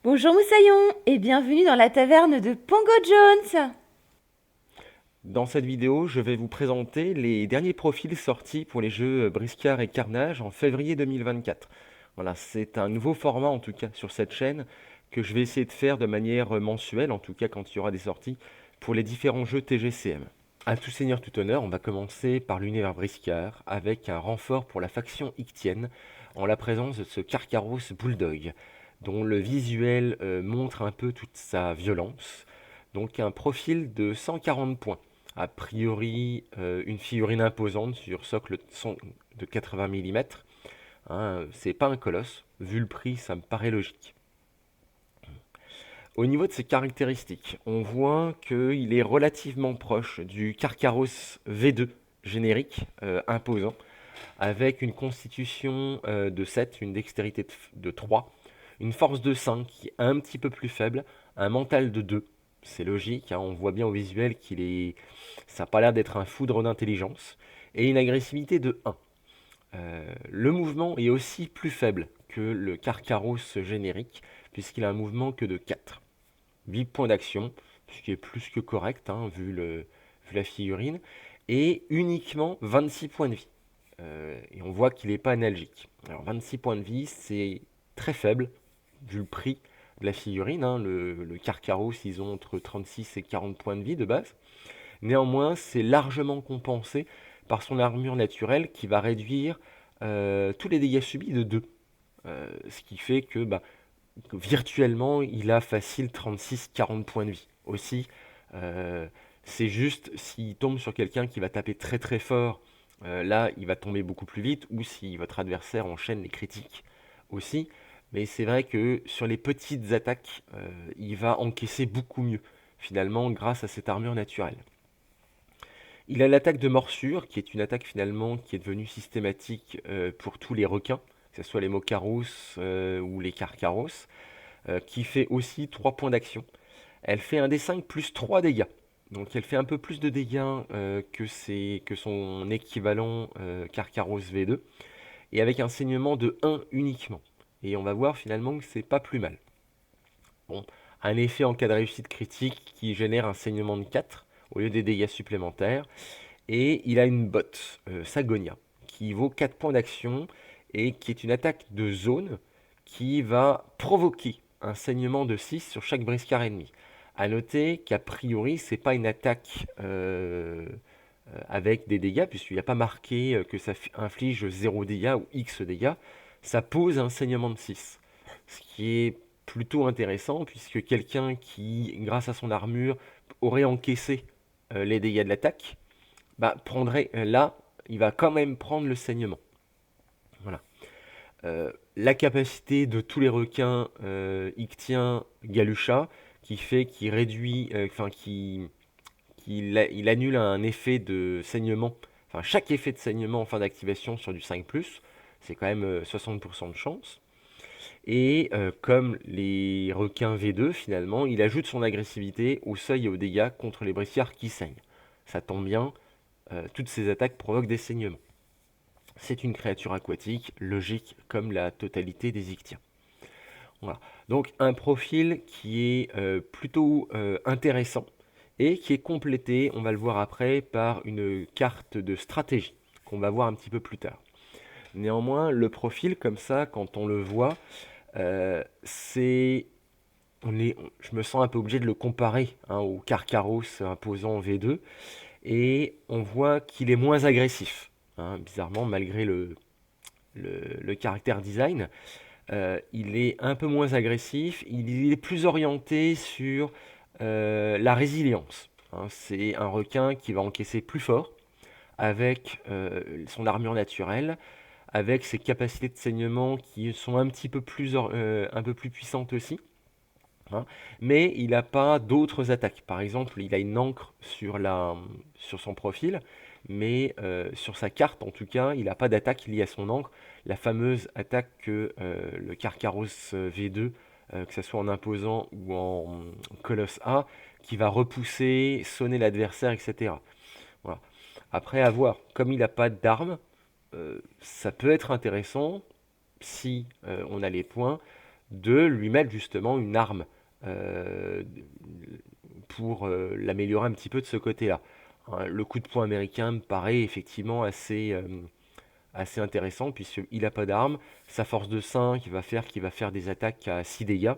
Bonjour Moussaillon et bienvenue dans la taverne de Pongo Jones. Dans cette vidéo, je vais vous présenter les derniers profils sortis pour les jeux Briscard et Carnage en février 2024. Voilà, c'est un nouveau format en tout cas sur cette chaîne que je vais essayer de faire de manière mensuelle, en tout cas quand il y aura des sorties, pour les différents jeux TGCM. À tout seigneur, tout honneur, on va commencer par l'univers Briscard avec un renfort pour la faction Ictienne en la présence de ce Carcaros Bulldog, dont le visuel montre un peu toute sa violence. Donc un profil de 140 points. A priori, une figurine imposante sur socle de 80 mm. Hein, c'est pas un colosse. Vu le prix, ça me paraît logique. Au niveau de ses caractéristiques, on voit qu'il est relativement proche du Carcaros V2 générique imposant, avec une constitution de 7, une dextérité de 3, une force de 5 qui est un petit peu plus faible, un mental de 2. C'est logique, hein, on voit bien au visuel qu'il est, ça n'a pas l'air d'être un foudre d'intelligence, et une agressivité de 1. Le mouvement est aussi plus faible que le Carcaros générique, puisqu'il a un mouvement que de 4. 8 points d'action, ce qui est plus que correct, hein, vu la figurine, et uniquement 26 points de vie. Et on voit qu'il n'est pas analgique. Alors 26 points de vie, c'est très faible, vu le prix de la figurine. Hein. Le Carcaros, ils ont entre 36 et 40 points de vie de base. Néanmoins, c'est largement compensé par son armure naturelle qui va réduire tous les dégâts subis de 2. Ce qui fait que virtuellement, il a facile 36-40 points de vie. Aussi, euh, c'est juste s'il tombe sur quelqu'un qui va taper très très fort, là, il va tomber beaucoup plus vite, ou si votre adversaire enchaîne les critiques aussi. Mais c'est vrai que sur les petites attaques, il va encaisser beaucoup mieux, finalement, grâce à cette armure naturelle. Il a l'attaque de morsure, qui est une attaque finalement qui est devenue systématique pour tous les requins, que ce soit les Mocaros ou les Carcaros, qui fait aussi 3 points d'action. Elle fait un D5 plus 3 dégâts. Donc elle fait un peu plus de dégâts que son équivalent Carcaros V2, et avec un saignement de 1 uniquement. Et on va voir finalement que c'est pas plus mal. Bon, un effet en cas de réussite critique qui génère un saignement de 4 au lieu des dégâts supplémentaires. Et il a une botte, Sagonia, qui vaut 4 points d'action et qui est une attaque de zone qui va provoquer un saignement de 6 sur chaque briscard ennemi. A noter qu'a priori, c'est pas une attaque avec des dégâts, puisqu'il n'y a pas marqué que ça inflige 0 dégâts ou X dégâts. Ça pose un saignement de 6. Ce qui est plutôt intéressant, puisque quelqu'un qui, grâce à son armure, aurait encaissé les dégâts de l'attaque, prendrait là, il va quand même prendre le saignement. Voilà. La capacité de tous les requins ictiens Galusha qui fait qu'il réduit, il annule un effet de saignement, enfin chaque effet de saignement en fin d'activation sur du 5+, c'est quand même 60% de chance. Et comme les requins V2, finalement, il ajoute son agressivité au seuil et aux dégâts contre les bestiaires qui saignent. Ça tombe bien, toutes ces attaques provoquent des saignements. C'est une créature aquatique, logique comme la totalité des ictiens. Voilà. Donc un profil qui est plutôt intéressant et qui est complété, on va le voir après, par une carte de stratégie qu'on va voir un petit peu plus tard. Néanmoins, le profil comme ça, quand on le voit, c'est je me sens un peu obligé de le comparer hein, au Carcaros imposant V2 et on voit qu'il est moins agressif. Hein, bizarrement, malgré le caractère design, il est un peu moins agressif, il est plus orienté sur la résilience. Hein. C'est un requin qui va encaisser plus fort avec son armure naturelle, avec ses capacités de saignement qui sont un peu plus puissantes aussi. Hein. Mais il n'a pas d'autres attaques. Par exemple, il a une encre sur son profil, mais sur sa carte, en tout cas, il n'a pas d'attaque liée à son encre. La fameuse attaque que le Carcaros V2, que ce soit en imposant ou en Colosse A, qui va repousser, sonner l'adversaire, etc. Voilà. Après, à voir. Comme il n'a pas d'arme, ça peut être intéressant si on a les points de lui mettre justement une arme euh, pour l'améliorer un petit peu de ce côté-là. Hein, le coup de poing américain me paraît effectivement assez intéressant puisqu'il n'a pas d'arme. Sa force de 5 va faire qu'il va faire des attaques à 6 dégâts,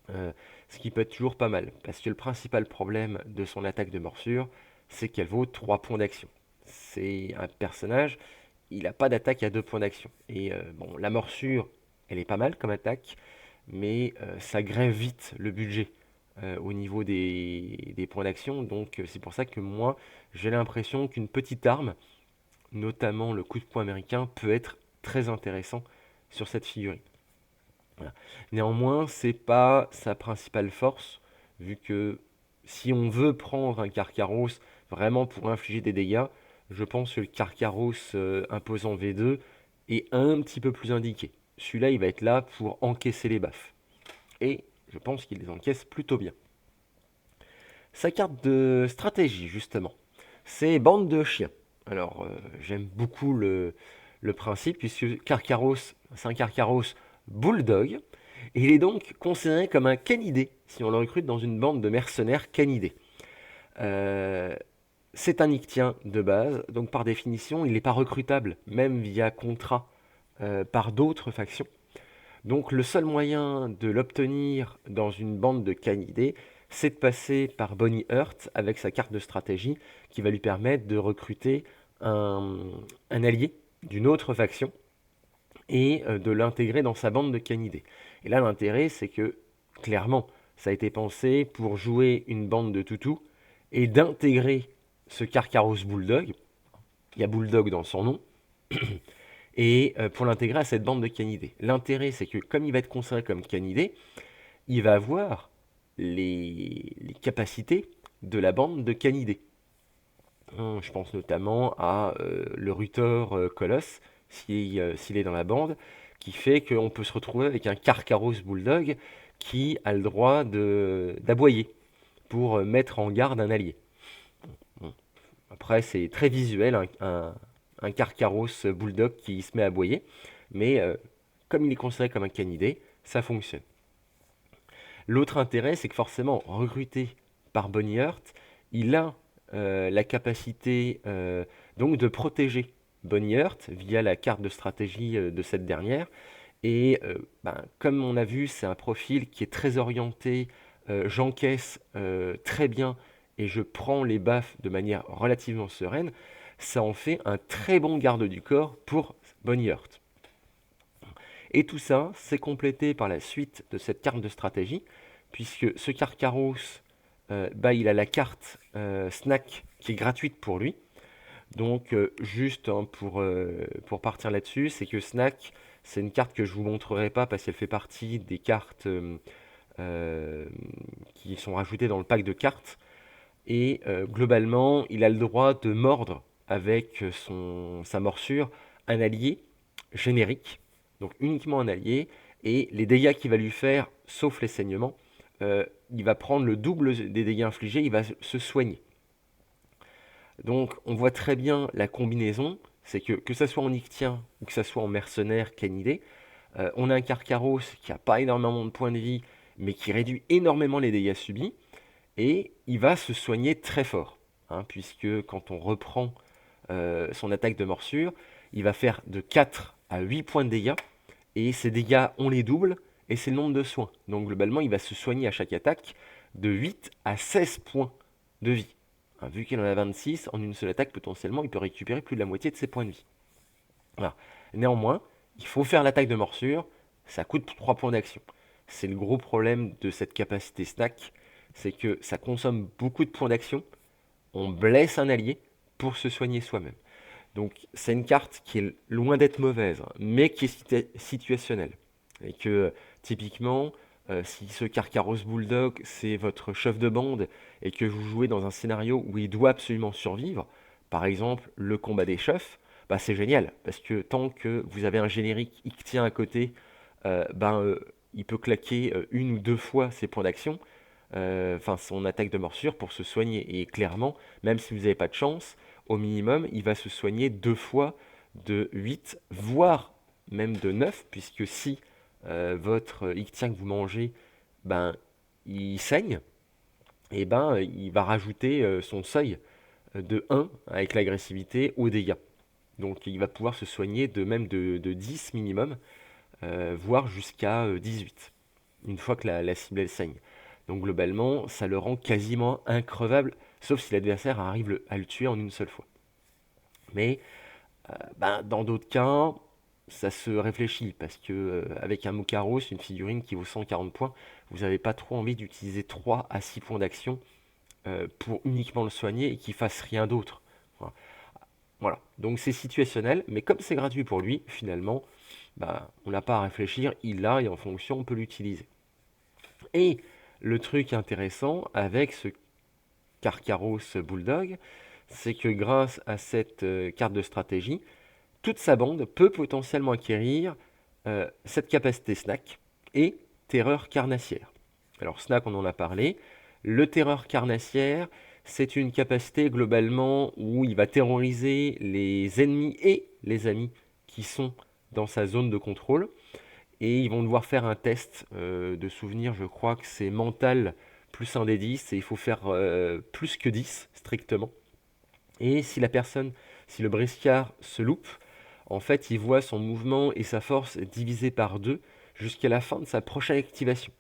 euh, ce qui peut être toujours pas mal. Parce que le principal problème de son attaque de morsure, c'est qu'elle vaut 3 points d'action. C'est un personnage, il n'a pas d'attaque à 2 points d'action. Et bon, la morsure, elle est pas mal comme attaque, mais ça grève vite le budget au niveau des points d'action. Donc c'est pour ça que moi, j'ai l'impression qu'une petite arme, notamment le coup de poing américain, peut être très intéressant sur cette figurine. Voilà. Néanmoins, c'est pas sa principale force, vu que si on veut prendre un Carcaros vraiment pour infliger des dégâts, je pense que le Carcaros imposant V2 est un petit peu plus indiqué. Celui-là, il va être là pour encaisser les baffes. Et je pense qu'il les encaisse plutôt bien. Sa carte de stratégie, justement, c'est bande de chiens. Alors, j'aime beaucoup le principe, puisque Carcaros, c'est un Carcaros bulldog, et il est donc considéré comme un canidé si on le recrute dans une bande de mercenaires canidés. Euh, c'est un Ictien de base, donc par définition, il n'est pas recrutable, même via contrat, par d'autres factions. Donc le seul moyen de l'obtenir dans une bande de canidés, c'est de passer par Bonnie Heart avec sa carte de stratégie qui va lui permettre de recruter un, un allié d'une autre faction et de l'intégrer dans sa bande de canidés. Et là l'intérêt c'est que clairement ça a été pensé pour jouer une bande de toutous et d'intégrer ce Carcaros Bulldog, il y a Bulldog dans son nom, et pour l'intégrer à cette bande de canidés. L'intérêt, c'est que comme il va être considéré comme canidé, il va avoir les capacités de la bande de canidés. Je pense notamment à le Rutor Colosse, s'il est dans la bande, qui fait qu'on peut se retrouver avec un Carcaros Bulldog qui a le droit d'aboyer pour mettre en garde un allié. Bon. Après, c'est très visuel, un Carcaros Bulldog qui se met à aboyer, mais comme il est considéré comme un canidé, ça fonctionne. L'autre intérêt, c'est que forcément, recruté par Bonnie Heart, il a la capacité donc de protéger Bonnie Heart via la carte de stratégie de cette dernière. Et comme on a vu, c'est un profil qui est très orienté, j'encaisse très bien et je prends les baffes de manière relativement sereine. Ça en fait un très bon garde du corps pour Bonnie Heart. Et tout ça, c'est complété par la suite de cette carte de stratégie, puisque ce Carcaros, il a la carte Snack qui est gratuite pour lui. Donc, juste hein, pour partir là-dessus, c'est que Snack, c'est une carte que je ne vous montrerai pas parce qu'elle fait partie des cartes euh, qui sont rajoutées dans le pack de cartes. Et globalement, il a le droit de mordre avec sa morsure un allié générique, donc uniquement un allié, et les dégâts qu'il va lui faire, sauf les saignements, il va prendre le double des dégâts infligés, il va se soigner. Donc on voit très bien la combinaison, c'est que ça soit en Ictien ou que ça soit en mercenaire canidé, on a un Carcaros qui n'a pas énormément de points de vie, mais qui réduit énormément les dégâts subis, et il va se soigner très fort, hein, puisque quand on reprend son attaque de morsure, il va faire de 4 à 8 points de dégâts, et ces dégâts, on les double, et c'est le nombre de soins. Donc globalement, il va se soigner à chaque attaque de 8 à 16 points de vie. Hein, vu qu'il en a 26, en une seule attaque, potentiellement, il peut récupérer plus de la moitié de ses points de vie. Voilà. Néanmoins, il faut faire l'attaque de morsure, ça coûte 3 points d'action. C'est le gros problème de cette capacité snack, c'est que ça consomme beaucoup de points d'action, on blesse un allié pour se soigner soi-même. Donc c'est une carte qui est loin d'être mauvaise, hein, mais qui est situationnelle. Et que typiquement, si ce Carcaros Bulldog, c'est votre chef de bande, et que vous jouez dans un scénario où il doit absolument survivre, par exemple le combat des chefs, bah, c'est génial, parce que tant que vous avez un générique Ictien à côté, il peut claquer une ou deux fois ses points d'action, enfin son attaque de morsure pour se soigner. Et clairement, même si vous n'avez pas de chance, au minimum, il va se soigner deux fois de 8 voire même de 9 puisque si votre Ictien que vous mangez, ben, il saigne, et ben, il va rajouter son seuil de 1 avec l'agressivité aux dégâts. Donc il va pouvoir se soigner de 10 minimum, voire jusqu'à 18, une fois que la cible elle saigne. Donc globalement, ça le rend quasiment increvable, sauf si l'adversaire arrive à le tuer en une seule fois. Mais ben, dans d'autres cas, ça se réfléchit, parce que avec un Mukaros, une figurine qui vaut 140 points, vous n'avez pas trop envie d'utiliser 3 à 6 points d'action pour uniquement le soigner et qu'il fasse rien d'autre. Voilà. Voilà. Donc c'est situationnel, mais comme c'est gratuit pour lui, finalement, bah, on n'a pas à réfléchir, il l'a et en fonction, on peut l'utiliser. Et le truc intéressant avec ce Karkaros Bulldog, c'est que grâce à cette carte de stratégie, toute sa bande peut potentiellement acquérir cette capacité snack et terreur carnassière. Alors snack, on en a parlé. Le terreur carnassière, c'est une capacité globalement où il va terroriser les ennemis et les amis qui sont dans sa zone de contrôle. Et ils vont devoir faire un test de souvenir, je crois que c'est mental plus un des 10, et il faut faire plus que 10 strictement. Et si la personne, si le briscard se loupe, en fait, il voit son mouvement et sa force divisé par 2 jusqu'à la fin de sa prochaine activation.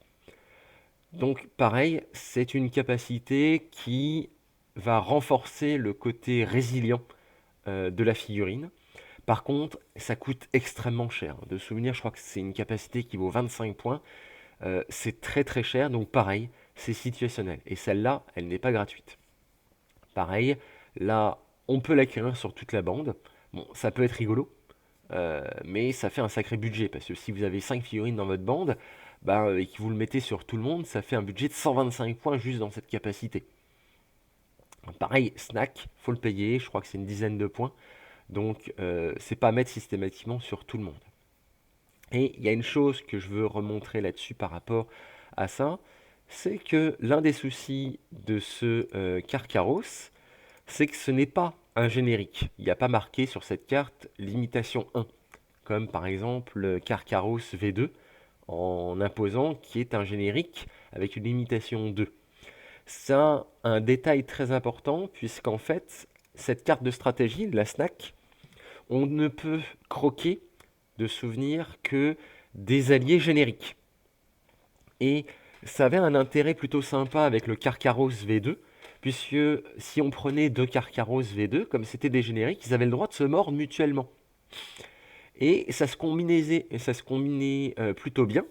Donc pareil, c'est une capacité qui va renforcer le côté résilient de la figurine. Par contre, ça coûte extrêmement cher. De souvenir, je crois que c'est une capacité qui vaut 25 points. C'est très très cher, donc pareil, c'est situationnel. Et celle-là, elle n'est pas gratuite. Pareil, là, on peut l'acquérir sur toute la bande. Bon, ça peut être rigolo, mais ça fait un sacré budget, parce que si vous avez 5 figurines dans votre bande, bah, et que vous le mettez sur tout le monde, ça fait un budget de 125 points juste dans cette capacité. Pareil, snack, faut le payer, je crois que c'est une dizaine de points, donc c'est pas à mettre systématiquement sur tout le monde. Et il y a une chose que je veux remontrer là-dessus par rapport à ça, c'est que l'un des soucis de ce Karkaros, c'est que ce n'est pas un générique. Il n'y a pas marqué sur cette carte limitation 1, comme par exemple le Karkaros V2 en imposant qui est un générique avec une limitation 2. C'est un détail très important puisqu'en fait, cette carte de stratégie, la snack, on ne peut croquer de souvenirs que des alliés génériques. Et ça avait un intérêt plutôt sympa avec le Karkaros V2, puisque si on prenait deux Karkaros V2, comme c'était des génériques, ils avaient le droit de se mordre mutuellement. Et ça se combinait plutôt bien,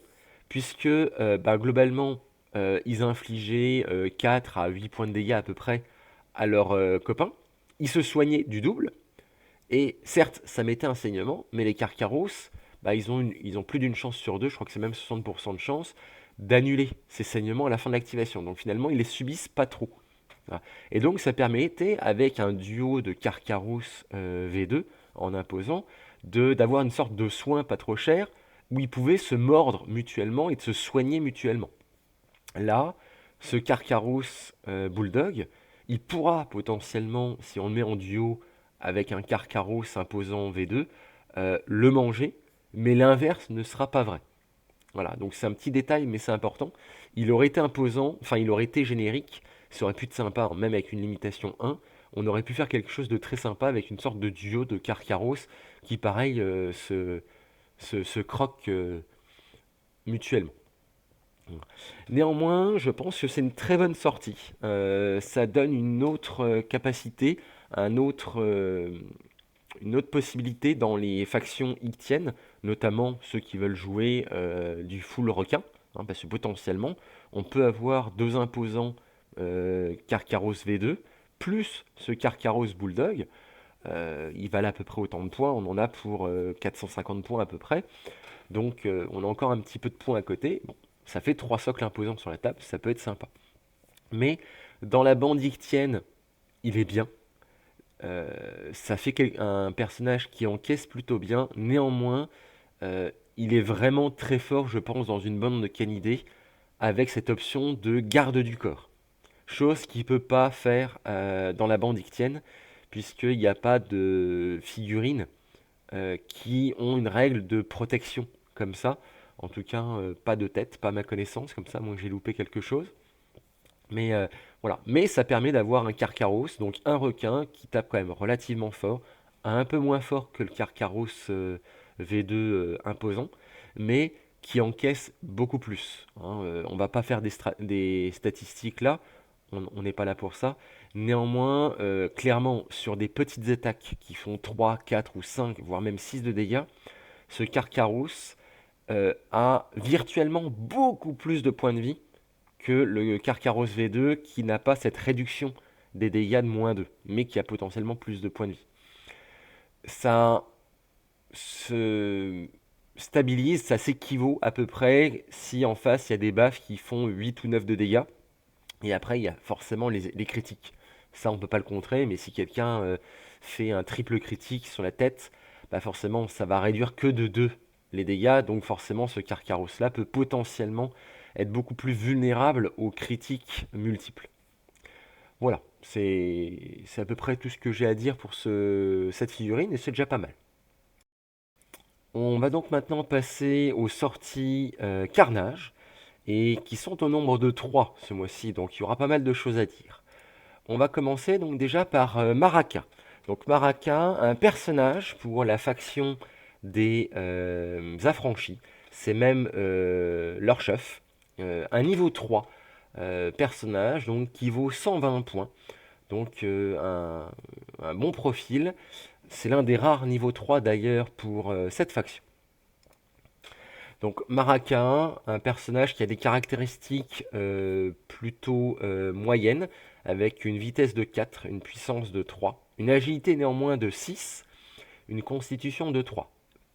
puisque bah, globalement, ils infligeaient 4 à 8 points de dégâts à peu près à leurs copains. Ils se soignaient du double, et certes, ça mettait un saignement, mais les Karkaros, bah, ils ont plus d'une chance sur deux, je crois que c'est même 60% de chance, d'annuler ces saignements à la fin de l'activation. Donc finalement, ils les subissent pas trop. Voilà. Et donc ça permettait, avec un duo de Karkaros V2, en imposant, d'avoir une sorte de soin pas trop cher, où ils pouvaient se mordre mutuellement et de se soigner mutuellement. Là, ce Karkaros Bulldog, il pourra potentiellement, si on le met en duo avec un Karkaros imposant V2, le manger, mais l'inverse ne sera pas vrai. Voilà, donc c'est un petit détail, mais c'est important. Il aurait été imposant, enfin il aurait été générique, ça aurait pu être sympa, hein, même avec une limitation 1, on aurait pu faire quelque chose de très sympa avec une sorte de duo de Karkaros qui, pareil, se croque mutuellement. Néanmoins, je pense que c'est une très bonne sortie. Ça donne une autre capacité, un autre, une autre possibilité dans les factions ictiennes, notamment ceux qui veulent jouer du full requin, hein, parce que potentiellement, on peut avoir deux imposants Karkaros V2, plus ce Karkaros Bulldog. Il valent à peu près autant de points, on en a pour 450 points à peu près. Donc on a encore un petit peu de points à côté. Bon, ça fait trois socles imposants sur la table, ça peut être sympa. Mais dans la bande ictienne, il est bien. Ça fait un personnage qui encaisse plutôt bien. Néanmoins, il est vraiment très fort, je pense, dans une bande de canidés avec cette option de garde du corps. Chose qu'il ne peut pas faire dans la bande ictienne, puisqu'il n'y a pas de figurines qui ont une règle de protection comme ça. En tout cas, pas de tête, pas à ma connaissance, comme ça, moi j'ai loupé quelque chose. Mais voilà. Mais ça permet d'avoir un Carcaros, donc un requin qui tape quand même relativement fort, un peu moins fort que le Carcaros V2 imposant, mais qui encaisse beaucoup plus, hein. On va pas faire des statistiques là, on n'est pas là pour ça. Néanmoins, clairement, sur des petites attaques qui font 3, 4 ou 5, voire même 6 de dégâts, ce Carcaros a virtuellement beaucoup plus de points de vie que le Carcaros V2 qui n'a pas cette réduction des dégâts de -2, mais qui a potentiellement plus de points de vie. Ça se stabilise, ça s'équivaut à peu près si en face il y a des baffes qui font 8 ou 9 de dégâts, et après il y a forcément les critiques. Ça on peut pas le contrer, mais si quelqu'un fait un triple critique sur la tête, bah forcément ça va réduire que de 2 les dégâts, donc forcément ce Carcaros là peut potentiellement être beaucoup plus vulnérable aux critiques multiples. Voilà, c'est à peu près tout ce que j'ai à dire pour cette figurine, et c'est déjà pas mal. On va donc maintenant passer aux sorties Carnage, et qui sont au nombre de 3 ce mois-ci, donc il y aura pas mal de choses à dire. On va commencer donc déjà par Maraka. Donc Maraka, un personnage pour la faction des affranchis, c'est même leur chef, un niveau 3 personnage donc, qui vaut 120 points, donc un bon profil. C'est l'un des rares niveaux 3 d'ailleurs pour cette faction. Donc Maraka, un personnage qui a des caractéristiques plutôt moyennes, avec une vitesse de 4, une puissance de 3, une agilité néanmoins de 6, une constitution de 3.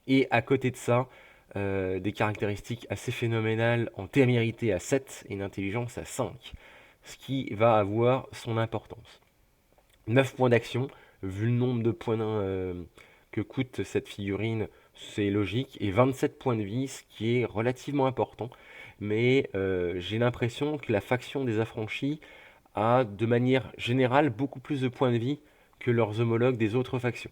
Et à côté de ça, des caractéristiques assez phénoménales en témérité à 7 et une intelligence à 5, ce qui va avoir son importance. 9 points d'action, vu le nombre de points que coûte cette figurine, c'est logique, et 27 points de vie, ce qui est relativement important, mais j'ai l'impression que la faction des affranchis a de manière générale beaucoup plus de points de vie que leurs homologues des autres factions.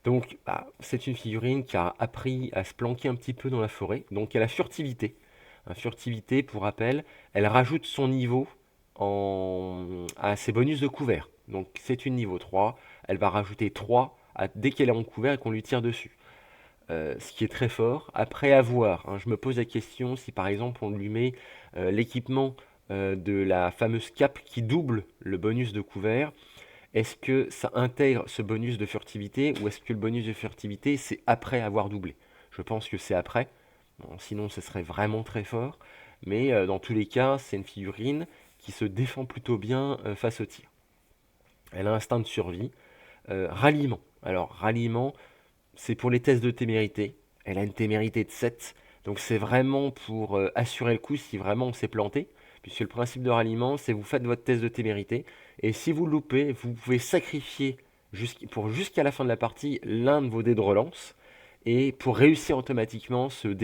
Donc bah, c'est une figurine qui a appris à se planquer un petit peu dans la forêt, donc elle a furtivité. Furtivité, pour rappel, elle rajoute son niveau à ses bonus de couvert. Donc c'est une niveau 3, elle va rajouter 3 dès qu'elle est en couvert et qu'on lui tire dessus. Ce qui est très fort. Après avoir, hein, je me pose la question si par exemple on lui met l'équipement de la fameuse cape qui double le bonus de couvert, est-ce que ça intègre ce bonus de furtivité ou est-ce que le bonus de furtivité c'est après avoir doublé? Je pense que c'est après. Bon, sinon ce serait vraiment très fort. Mais dans tous les cas, c'est une figurine qui se défend plutôt bien face au tir. Elle a un instinct de survie. Ralliement. Alors, ralliement, c'est pour les tests de témérité. Elle a une témérité de 7. Donc, c'est vraiment pour assurer le coup si vraiment on s'est planté. Puisque le principe de ralliement, c'est vous faites votre test de témérité. Et si vous loupez, vous pouvez sacrifier jusqu'à la fin de la partie l'un de vos dés de relance. Et pour réussir automatiquement ce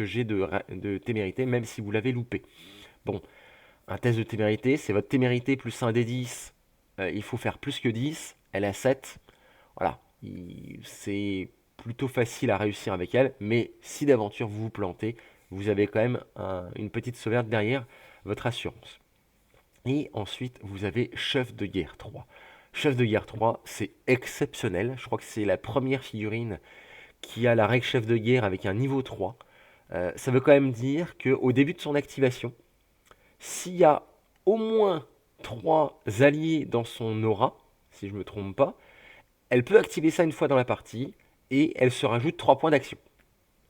jet de témérité, même si vous l'avez loupé. Bon, un test de témérité, c'est votre témérité plus un D10. Il faut faire plus que 10. Elle a 7. Voilà. C'est plutôt facile à réussir avec elle. Mais si d'aventure vous vous plantez, vous avez quand même une petite sauvegarde derrière votre assurance. Et ensuite, vous avez Chef de guerre 3. Chef de guerre 3, c'est exceptionnel. Je crois que c'est la première figurine qui a la règle chef de guerre avec un niveau 3. Ça veut quand même dire qu'au début de son activation, s'il y a au moins 3 alliés dans son aura, si je ne me trompe pas, elle peut activer ça une fois dans la partie et elle se rajoute 3 points d'action.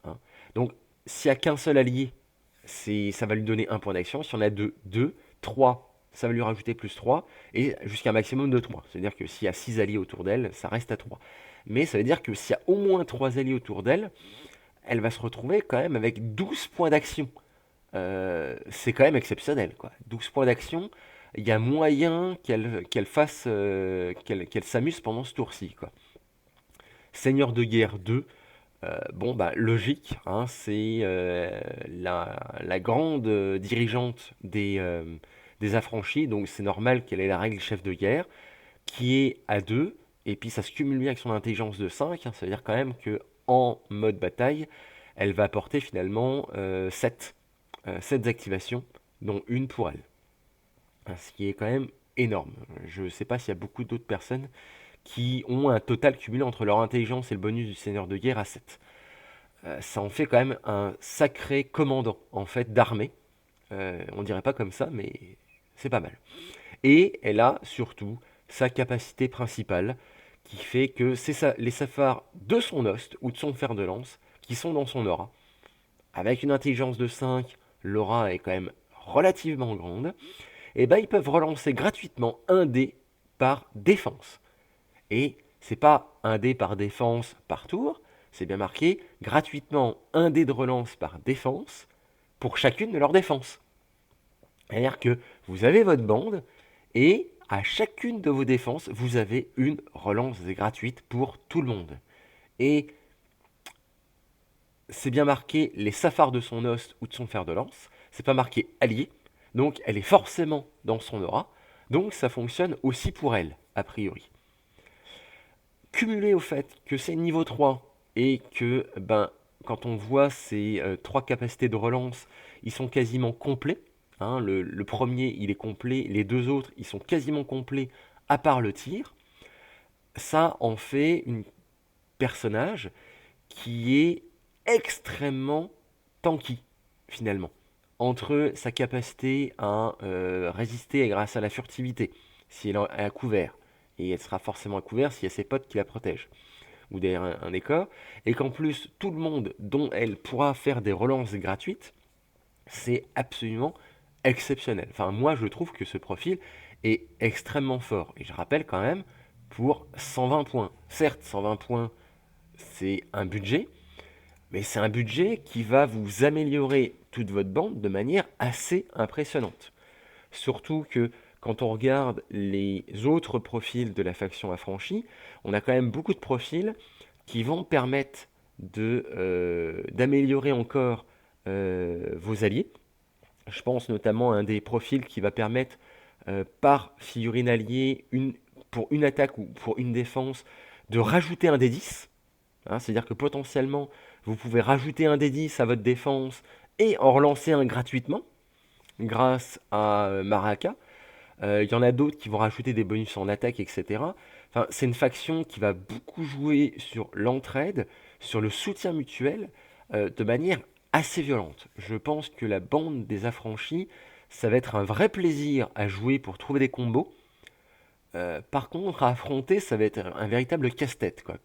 Hein. Donc, s'il n'y a qu'un seul allié, ça va lui donner 1 point d'action. Si on a 2, 2, 3, ça va lui rajouter plus 3 et jusqu'à un maximum de 3. C'est-à-dire que s'il y a 6 alliés autour d'elle, ça reste à 3. Mais ça veut dire que s'il y a au moins 3 alliés autour d'elle, elle va se retrouver quand même avec 12 points d'action. C'est quand même exceptionnel, quoi. 12 points d'action, il y a moyen qu'elle fasse, qu'elle s'amuse pendant ce tour-ci, quoi. Seigneur de guerre 2, bon, bah, logique, hein, c'est la grande dirigeante des affranchis, donc c'est normal qu'elle ait la règle chef de guerre, qui est à 2, et puis ça se cumule bien avec son intelligence de 5, hein, ça veut dire quand même que en mode bataille, elle va apporter finalement 7 activations, dont une pour elle. Ce qui est quand même énorme. Je ne sais pas s'il y a beaucoup d'autres personnes qui ont un total cumulé entre leur intelligence et le bonus du Seigneur de Guerre à 7. Ça en fait quand même un sacré commandant en fait d'armée. On dirait pas comme ça, mais c'est pas mal. Et elle a surtout sa capacité principale qui fait que c'est ça, les saphares de son host ou de son fer de lance qui sont dans son aura. Avec une intelligence de 5, l'aura est quand même relativement grande. Et ben ils peuvent relancer gratuitement un dé par défense. Et c'est pas un dé par défense par tour, c'est bien marqué gratuitement un dé de relance par défense pour chacune de leurs défenses. C'est-à-dire que vous avez votre bande et à chacune de vos défenses, vous avez une relance gratuite pour tout le monde. Et c'est bien marqué les saphares de son os ou de son fer de lance. C'est pas marqué allié. Donc elle est forcément dans son aura. Donc ça fonctionne aussi pour elle, a priori. Cumulé au fait que c'est niveau 3 et que quand on voit ces 3 capacités de relance, ils sont quasiment complets. Hein, le premier, il est complet. Les deux autres, ils sont quasiment complets à part le tir. Ça en fait un personnage qui est extrêmement tanky, finalement. Entre sa capacité à résister grâce à la furtivité, si elle est à couvert, et elle sera forcément à couvert s'il y a ses potes qui la protègent, ou derrière un décor, et qu'en plus tout le monde dont elle pourra faire des relances gratuites, c'est absolument exceptionnel. Enfin, moi je trouve que ce profil est extrêmement fort, et je rappelle quand même, pour 120 points. Certes, 120 points, c'est un budget, mais c'est un budget qui va vous améliorer toute votre bande de manière assez impressionnante. Surtout que quand on regarde les autres profils de la faction affranchie, on a quand même beaucoup de profils qui vont permettre d'améliorer encore vos alliés. Je pense notamment à un des profils qui va permettre par figurine alliée, pour une attaque ou pour une défense, de rajouter un D10. Hein, c'est-à-dire que potentiellement, vous pouvez rajouter un D10 à votre défense et en relancer un gratuitement grâce à Maraka. Il y en a d'autres qui vont rajouter des bonus en attaque, etc. Enfin, c'est une faction qui va beaucoup jouer sur l'entraide, sur le soutien mutuel, de manière assez violente. Je pense que la bande des affranchis, ça va être un vrai plaisir à jouer pour trouver des combos. Par contre, à affronter, ça va être un véritable casse-tête, quoi.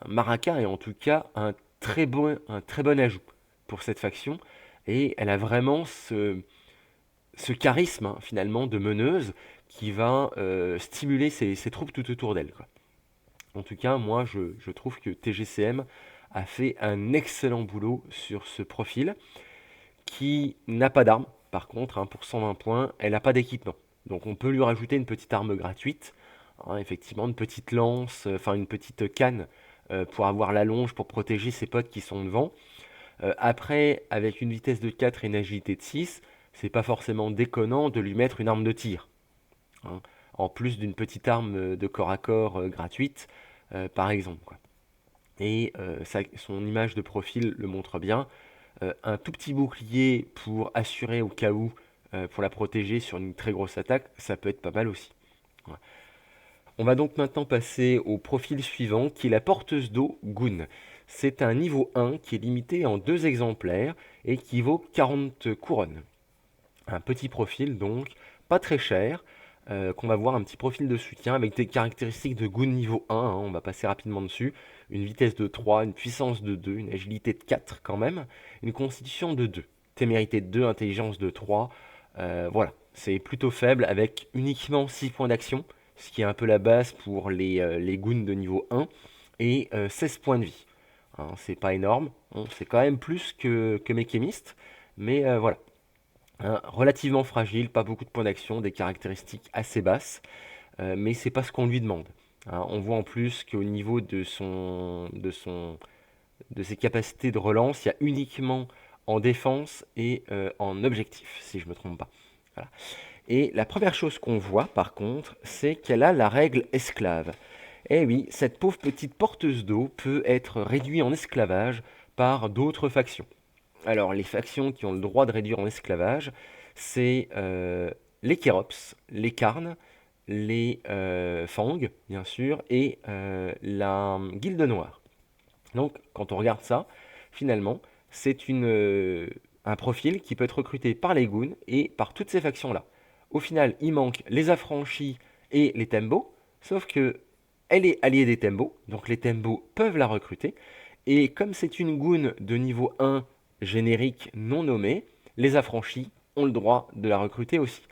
Maraka est en tout cas un très bon ajout pour cette faction. Et elle a vraiment ce charisme, hein, finalement, de meneuse qui va stimuler ses troupes tout autour d'elle, quoi. En tout cas, moi, je trouve que TGCM a fait un excellent boulot sur ce profil qui n'a pas d'arme. Par contre, hein, pour 120 points, elle n'a pas d'équipement. Donc on peut lui rajouter une petite arme gratuite, hein, effectivement, une petite lance, enfin une petite canne pour avoir la longe pour protéger ses potes qui sont devant. Après, avec une vitesse de 4 et une agilité de 6, c'est pas forcément déconnant de lui mettre une arme de tir, hein, en plus d'une petite arme de corps à corps gratuite, par exemple, quoi. Et son image de profil le montre bien. Un tout petit bouclier pour assurer au cas où, pour la protéger sur une très grosse attaque, ça peut être pas mal aussi. Voilà. On va donc maintenant passer au profil suivant, qui est la porteuse d'eau Gun. C'est un niveau 1 qui est limité en 2 exemplaires et qui vaut 40 couronnes. Un petit profil donc, pas très cher, qu'on va voir un petit profil de soutien avec des caractéristiques de Gun niveau 1, hein, on va passer rapidement dessus. Une vitesse de 3, une puissance de 2, une agilité de 4 quand même, une constitution de 2, témérité de 2, intelligence de 3, voilà. C'est plutôt faible avec uniquement 6 points d'action, ce qui est un peu la base pour les goons de niveau 1, et 16 points de vie. Hein, c'est pas énorme, hein, c'est quand même plus que mes chémistes, mais voilà. Hein, relativement fragile, pas beaucoup de points d'action, des caractéristiques assez basses, mais c'est pas ce qu'on lui demande. Hein, on voit en plus qu'au niveau de ses capacités de relance, il y a uniquement en défense et en objectif, si je ne me trompe pas. Voilà. Et la première chose qu'on voit, par contre, c'est qu'elle a la règle esclave. Eh oui, cette pauvre petite porteuse d'eau peut être réduite en esclavage par d'autres factions. Alors, les factions qui ont le droit de réduire en esclavage, c'est les Kérops, les Karnes, les Fang, bien sûr, et la Guilde Noire. Donc, quand on regarde ça, finalement, c'est un profil qui peut être recruté par les goons et par toutes ces factions-là. Au final, il manque les affranchis et les Tembo, sauf que elle est alliée des Tembo, donc les Tembo peuvent la recruter. Et comme c'est une goon de niveau 1 générique non nommé, les affranchis ont le droit de la recruter aussi.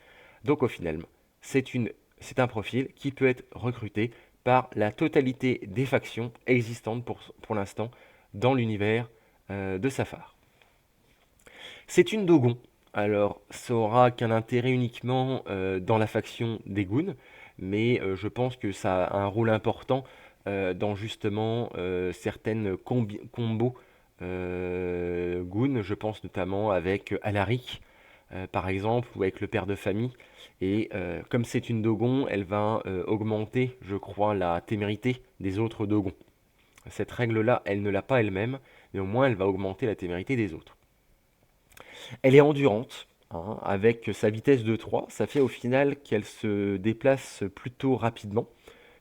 Donc au final, c'est une, c'est un profil qui peut être recruté par la totalité des factions existantes pour l'instant dans l'univers de Safar. C'est une Dogon. Alors, ça aura qu'un intérêt uniquement dans la faction des Goons, mais je pense que ça a un rôle important dans justement certaines combos Goon. Je pense notamment avec Alaric, par exemple, ou avec le père de famille. Et comme c'est une Dogon, elle va augmenter, je crois, la témérité des autres Dogons. Cette règle-là, elle ne l'a pas elle-même, mais au moins elle va augmenter la témérité des autres. Elle est endurante, hein, avec sa vitesse de 3, ça fait au final qu'elle se déplace plutôt rapidement,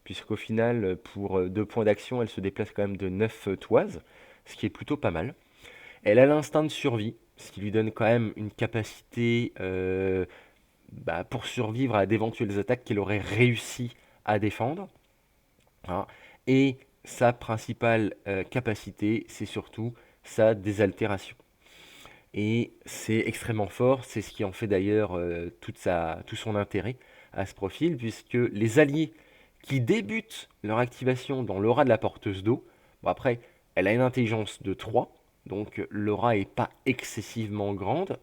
puisqu'au final, pour 2 points d'action, elle se déplace quand même de 9 toises, ce qui est plutôt pas mal. Elle a l'instinct de survie, ce qui lui donne quand même une capacité pour survivre à d'éventuelles attaques qu'elle aurait réussi à défendre, hein. Et sa principale capacité, c'est surtout sa désaltération. Et c'est extrêmement fort, c'est ce qui en fait d'ailleurs tout son intérêt à ce profil, puisque les alliés qui débutent leur activation dans l'aura de la porteuse d'eau, bon après, elle a une intelligence de 3, donc l'aura est pas excessivement grande,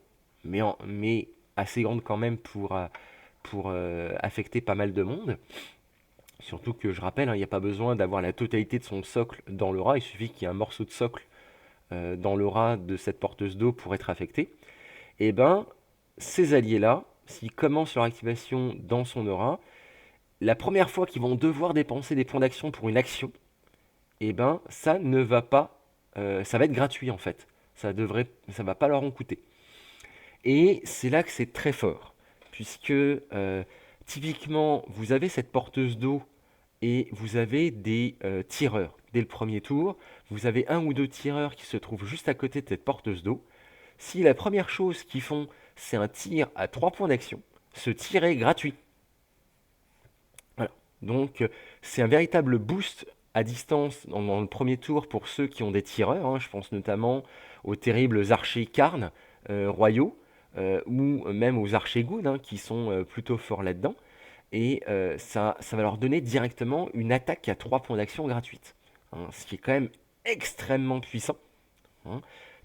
mais assez grande quand même pour affecter pas mal de monde. Surtout que je rappelle, hein, il n'y a pas besoin d'avoir la totalité de son socle dans l'aura, il suffit qu'il y ait un morceau de socle dans l'aura de cette porteuse d'eau pour être affecté. Et ben, ces alliés-là, s'ils commencent leur activation dans son aura, la première fois qu'ils vont devoir dépenser des points d'action pour une action, et ben, ça ne va pas, ça va être gratuit en fait. Ça va pas leur en coûter. Et c'est là que c'est très fort, puisque typiquement, vous avez cette porteuse d'eau et vous avez des tireurs. Dès le premier tour, vous avez un ou deux tireurs qui se trouvent juste à côté de cette porteuse d'eau. Si la première chose qu'ils font, c'est un tir à 3 points d'action, ce tir est gratuit. Voilà. Donc, c'est un véritable boost à distance dans le premier tour pour ceux qui ont des tireurs, hein. Je pense notamment aux terribles archers Karn royaux, ou même aux archers Goon, hein, qui sont plutôt forts là-dedans. Et ça va leur donner directement une attaque à 3 points d'action gratuite, hein, ce qui est quand même extrêmement puissant, hein,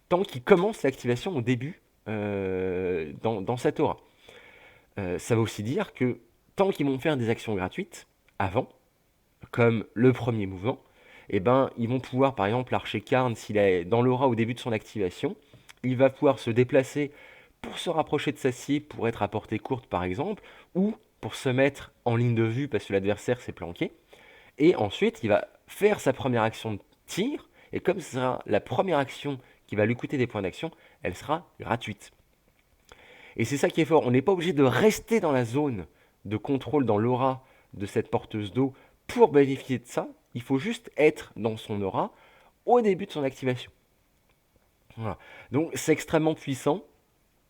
tant qu'ils commencent l'activation au début dans cette aura. Ça veut aussi dire que tant qu'ils vont faire des actions gratuites avant, comme le premier mouvement, eh ben, ils vont pouvoir, par exemple, l'archer Karn, s'il est dans l'aura au début de son activation, il va pouvoir se déplacer pour se rapprocher de sa cible, pour être à portée courte, par exemple, ou pour se mettre en ligne de vue parce que l'adversaire s'est planqué. Et ensuite, il va faire sa première action de tir, et comme ce sera la première action qui va lui coûter des points d'action, elle sera gratuite. Et c'est ça qui est fort, on n'est pas obligé de rester dans la zone de contrôle, dans l'aura de cette porteuse d'eau pour bénéficier de ça, il faut juste être dans son aura au début de son activation. Voilà. Donc c'est extrêmement puissant,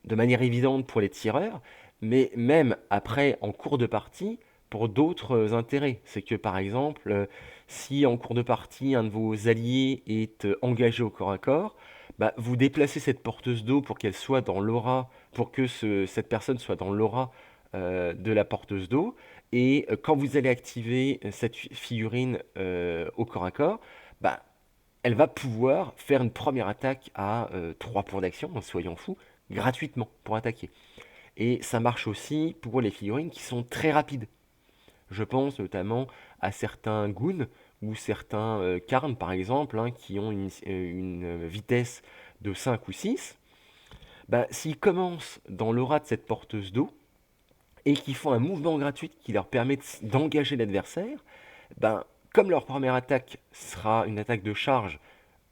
de manière évidente pour les tireurs, mais même après, en cours de partie, pour d'autres intérêts. C'est que par exemple, si en cours de partie, un de vos alliés est engagé au corps à corps, bah, vous déplacez cette porteuse d'eau pour qu'elle soit dans l'aura, pour que cette personne soit dans l'aura de la porteuse d'eau. Et quand vous allez activer cette figurine au corps à corps, bah, elle va pouvoir faire une première attaque à 3 points d'action, soyons fous, gratuitement pour attaquer. Et ça marche aussi pour les figurines qui sont très rapides. Je pense notamment à certains goons ou certains Karn par exemple, hein, qui ont une vitesse de 5 ou 6. Bah, s'ils commencent dans l'aura de cette porteuse d'eau et qu'ils font un mouvement gratuit qui leur permet d'engager l'adversaire, ben, comme leur première attaque sera une attaque de charge,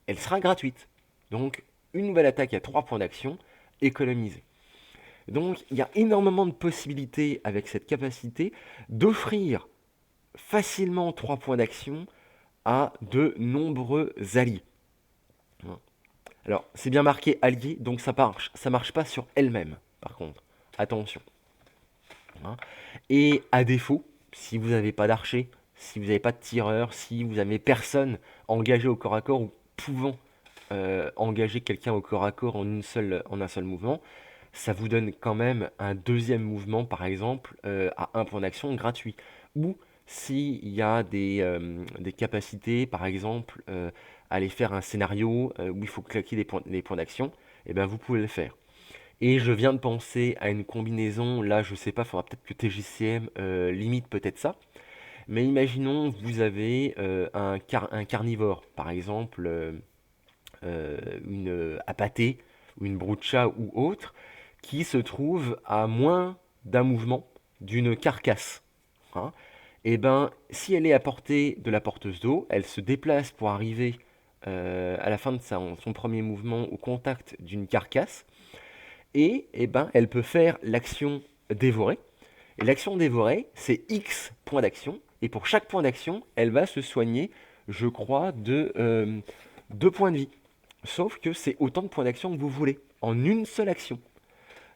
elle sera gratuite. Donc, une nouvelle attaque à 3 points d'action, économisée. Donc, il y a énormément de possibilités avec cette capacité d'offrir facilement 3 points d'action à de nombreux alliés. Alors, c'est bien marqué allié, donc ça marche pas sur elle-même, par contre. Attention. Hein. Et à défaut, si vous n'avez pas d'archer, si vous n'avez pas de tireur, si vous n'avez personne engagé au corps à corps ou pouvant engager quelqu'un au corps à corps en un seul mouvement, ça vous donne quand même un deuxième mouvement, par exemple, à un point d'action gratuit. Ou s'il y a des capacités, par exemple, à aller faire un scénario où il faut claquer des points d'action, et ben vous pouvez le faire. Et je viens de penser à une combinaison, là je sais pas, il faudra peut-être que TGCM limite peut-être ça, mais imaginons vous avez un carnivore, par exemple une apatée ou une brucha ou autre, qui se trouve à moins d'un mouvement d'une carcasse. Hein. Et ben, si elle est à portée de la porteuse d'eau, elle se déplace pour arriver à la fin de son premier mouvement au contact d'une carcasse, et ben, elle peut faire l'action dévorer. Et l'action dévorer, c'est X points d'action, et pour chaque point d'action, elle va se soigner, je crois, de 2 points de vie. Sauf que c'est autant de points d'action que vous voulez, en une seule action.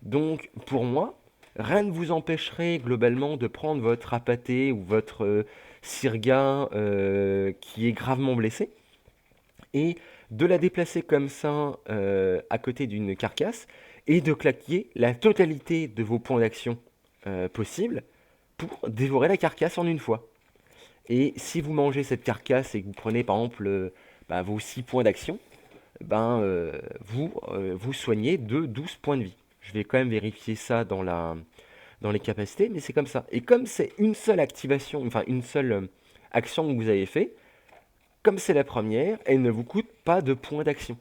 Donc, pour moi, rien ne vous empêcherait globalement de prendre votre apathé ou votre sirga qui est gravement blessé et de la déplacer comme ça à côté d'une carcasse et de claquer la totalité de vos points d'action possibles pour dévorer la carcasse en une fois. Et si vous mangez cette carcasse et que vous prenez par exemple vos 6 points d'action, vous soignez de 12 points de vie. Je vais quand même vérifier ça dans les capacités, mais c'est comme ça. Et comme c'est une seule activation, enfin une seule action que vous avez fait, comme c'est la première, elle ne vous coûte pas de points d'action.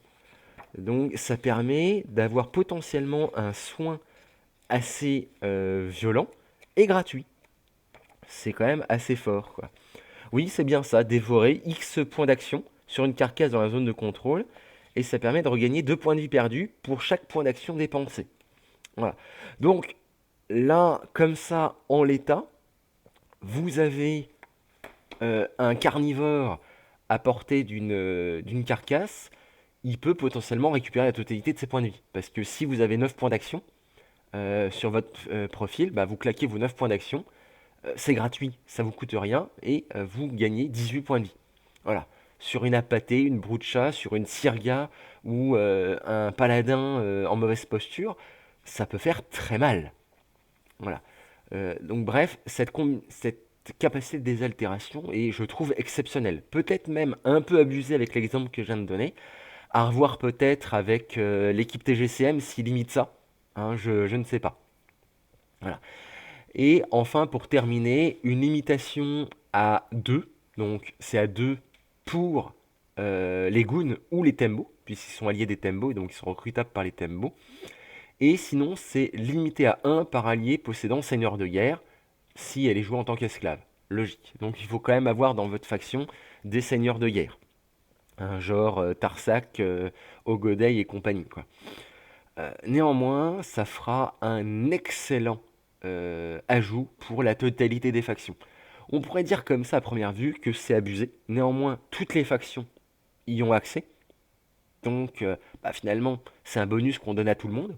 Donc ça permet d'avoir potentiellement un soin assez violent et gratuit. C'est quand même assez fort, quoi. Oui, c'est bien ça, dévorer X points d'action sur une carcasse dans la zone de contrôle, et ça permet de regagner 2 points de vie perdus pour chaque point d'action dépensé. Voilà. Donc là, comme ça, en l'état, vous avez un carnivore à portée d'une carcasse, il peut potentiellement récupérer la totalité de ses points de vie. Parce que si vous avez 9 points d'action sur votre profil, bah, vous claquez vos 9 points d'action, c'est gratuit, ça vous coûte rien, et vous gagnez 18 points de vie. Voilà. Sur une apatée, une brucha, sur une sirga ou un paladin en mauvaise posture, ça peut faire très mal. Voilà. Donc bref, cette capacité de désaltération est, je trouve, exceptionnelle. Peut-être même un peu abusée avec l'exemple que je viens de donner. À revoir peut-être avec l'équipe TGCM s'il limite ça. Hein, je ne sais pas. Voilà. Et enfin, pour terminer, une limitation à 2. Donc c'est à 2 pour les goons ou les tembo, puisqu'ils sont alliés des tembo, et donc ils sont recrutables par les tembo. Et sinon, c'est limité à un par allié possédant Seigneur de guerre, si elle est jouée en tant qu'esclave. Logique. Donc il faut quand même avoir dans votre faction des seigneurs de guerre. Un genre Tarsak, Ogodei et compagnie, quoi. Néanmoins, ça fera un excellent ajout pour la totalité des factions. On pourrait dire comme ça à première vue que c'est abusé. Néanmoins, toutes les factions y ont accès. Donc finalement, c'est un bonus qu'on donne à tout le monde.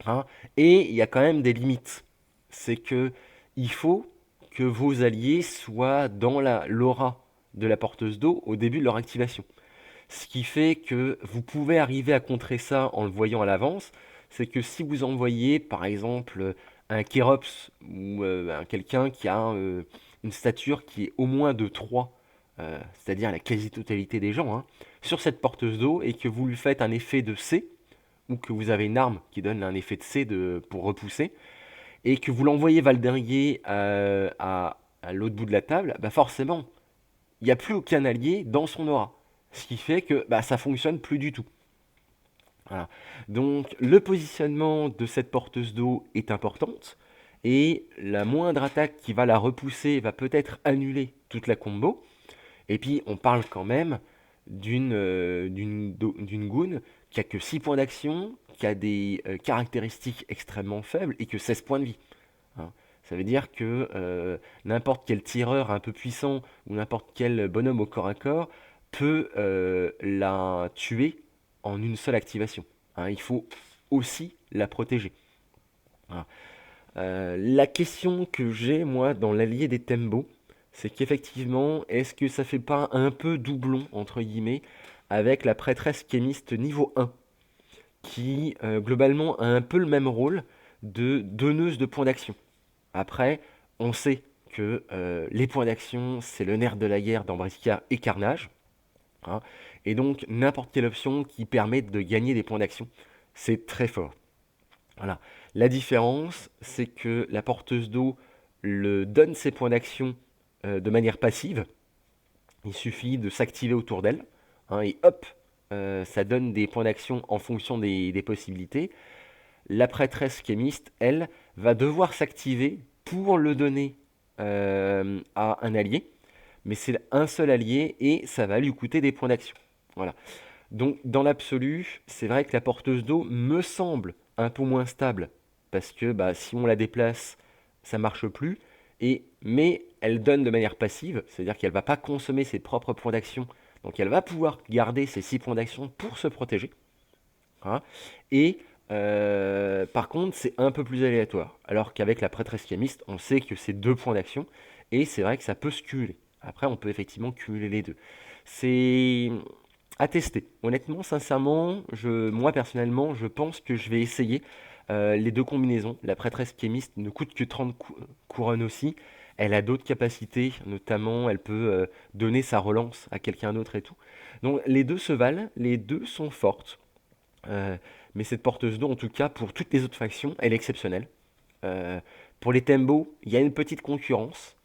Hein. Et il y a quand même des limites. C'est que il faut que vos alliés soient dans l'aura de la porteuse d'eau au début de leur activation. Ce qui fait que vous pouvez arriver à contrer ça en le voyant à l'avance. C'est que si vous envoyez par exemple un Kérops ou quelqu'un qui a une stature qui est au moins de 3, c'est-à-dire la quasi-totalité des gens, hein, sur cette porteuse d'eau et que vous lui faites un effet de C, ou que vous avez une arme qui donne un effet de C pour repousser, et que vous l'envoyez valdinguer à l'autre bout de la table, bah forcément, il n'y a plus aucun allié dans son aura. Ce qui fait que ça fonctionne plus du tout. Voilà. Donc le positionnement de cette porteuse d'eau est importante, et la moindre attaque qui va la repousser va peut-être annuler toute la combo. Et puis on parle quand même d'une goon qui a que 6 points d'action, qui a des caractéristiques extrêmement faibles et que 16 points de vie, hein. Ça veut dire que n'importe quel tireur un peu puissant ou n'importe quel bonhomme au corps à corps peut la tuer en une seule activation, hein. Il faut aussi la protéger. Voilà. La question que j'ai, moi, dans l'allié des Tembo, c'est qu'effectivement, est-ce que ça fait pas un peu doublon, entre guillemets, avec la prêtresse kémiste niveau 1, qui, globalement, a un peu le même rôle de donneuse de points d'action. Après, on sait que les points d'action, c'est le nerf de la guerre dans Briscard et Carnage, hein, et donc, n'importe quelle option qui permet de gagner des points d'action, c'est très fort. Voilà. La différence, c'est que la porteuse d'eau le donne ses points d'action de manière passive. Il suffit de s'activer autour d'elle, hein, et hop, ça donne des points d'action en fonction des possibilités. La prêtresse kémiste, elle, va devoir s'activer pour le donner à un allié, mais c'est un seul allié et ça va lui coûter des points d'action. Voilà. Donc, dans l'absolu, c'est vrai que la porteuse d'eau me semble un peu moins stable, parce que bah, si on la déplace, ça marche plus, mais elle donne de manière passive, c'est-à-dire qu'elle ne va pas consommer ses propres points d'action, donc elle va pouvoir garder ses 6 points d'action pour se protéger, hein. Et par contre, c'est un peu plus aléatoire, alors qu'avec la prêtresse chiamiste, on sait que c'est 2 points d'action, et c'est vrai que ça peut se cumuler. Après, on peut effectivement cumuler les deux. C'est à tester. Honnêtement, sincèrement, moi personnellement, je pense que je vais essayer les deux combinaisons. La prêtresse kémiste ne coûte que 30 couronnes aussi. Elle a d'autres capacités, notamment elle peut donner sa relance à quelqu'un d'autre et tout. Donc les deux se valent, les deux sont fortes. Euh, mais cette porteuse d'eau, en tout cas, pour toutes les autres factions, elle est exceptionnelle. Euh, pour les Tembo, il y a une petite concurrence.